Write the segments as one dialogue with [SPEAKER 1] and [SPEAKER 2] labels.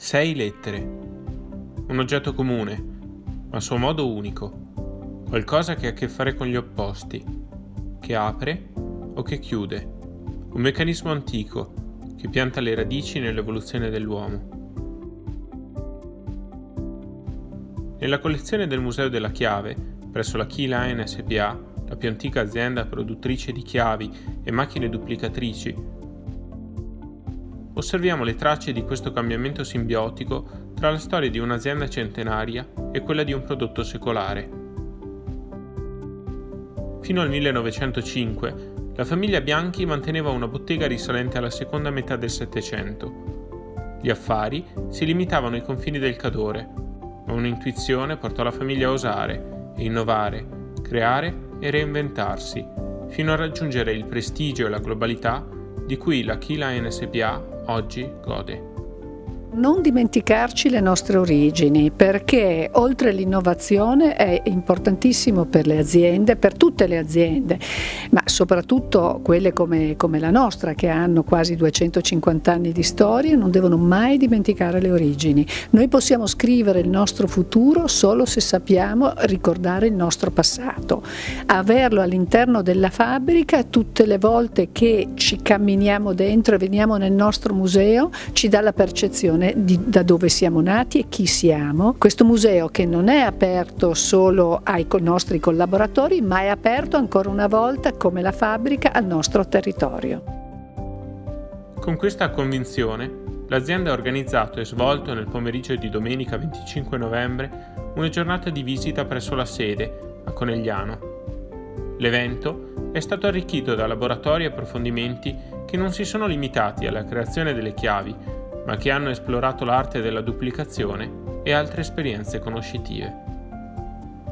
[SPEAKER 1] 6 lettere. Un oggetto comune, ma a suo modo unico. Qualcosa che ha a che fare con gli opposti, che apre o che chiude. Un meccanismo antico che pianta le radici nell'evoluzione dell'uomo. Nella collezione del Museo della Chiave, presso la Key Line SpA, la più antica azienda produttrice di chiavi e macchine duplicatrici, osserviamo le tracce di questo cambiamento simbiotico tra la storia di un'azienda centenaria e quella di un prodotto secolare. Fino al 1905, la famiglia Bianchi manteneva una bottega risalente alla seconda metà del Settecento. Gli affari si limitavano ai confini del Cadore, ma un'intuizione portò la famiglia a osare e innovare, creare e reinventarsi, fino a raggiungere il prestigio e la globalità di cui la Key Line SpA oggi gode.
[SPEAKER 2] Non dimenticarci le nostre origini, perché oltre all'innovazione è importantissimo per le aziende, per tutte le aziende, ma soprattutto quelle come la nostra, che hanno quasi 250 anni di storia, non devono mai dimenticare le origini. Noi possiamo scrivere il nostro futuro solo se sappiamo ricordare il nostro passato. Averlo all'interno della fabbrica tutte le volte che ci camminiamo dentro e veniamo nel nostro museo ci dà la percezione da dove siamo nati e chi siamo. Questo museo, che non è aperto solo ai nostri collaboratori, ma è aperto ancora una volta, come la fabbrica, al nostro territorio.
[SPEAKER 1] Con questa convinzione, l'azienda ha organizzato e svolto nel pomeriggio di domenica 25 novembre una giornata di visita presso la sede, a Conegliano. L'evento è stato arricchito da laboratori e approfondimenti che non si sono limitati alla creazione delle chiavi, ma che hanno esplorato l'arte della duplicazione e altre esperienze conoscitive.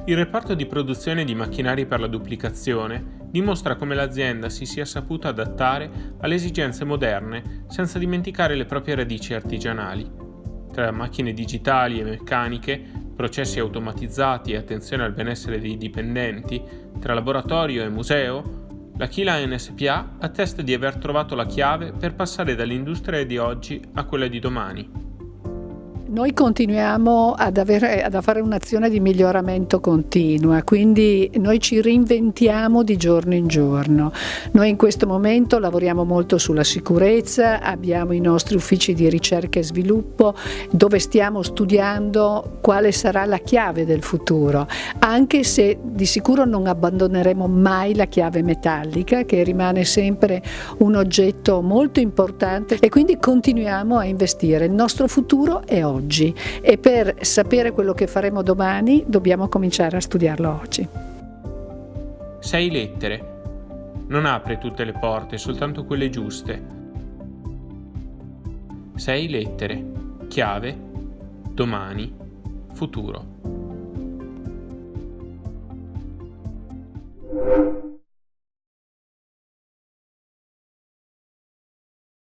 [SPEAKER 1] Il reparto di produzione di macchinari per la duplicazione dimostra come l'azienda si sia saputa adattare alle esigenze moderne senza dimenticare le proprie radici artigianali. Tra macchine digitali e meccaniche, processi automatizzati e attenzione al benessere dei dipendenti, tra laboratorio e museo, la Key Line SpA attesta di aver trovato la chiave per passare dall'industria di oggi a quella di domani.
[SPEAKER 2] Noi continuiamo ad fare un'azione di miglioramento continua, quindi noi ci reinventiamo di giorno in giorno. Noi in questo momento lavoriamo molto sulla sicurezza, abbiamo i nostri uffici di ricerca e sviluppo dove stiamo studiando quale sarà la chiave del futuro, anche se di sicuro non abbandoneremo mai la chiave metallica, che rimane sempre un oggetto molto importante, e quindi continuiamo a investire. Il nostro futuro è oggi. E per sapere quello che faremo domani dobbiamo cominciare a studiarlo oggi.
[SPEAKER 1] 6 lettere. Non apre tutte le porte, soltanto quelle giuste. 6 lettere. Chiave, domani, futuro.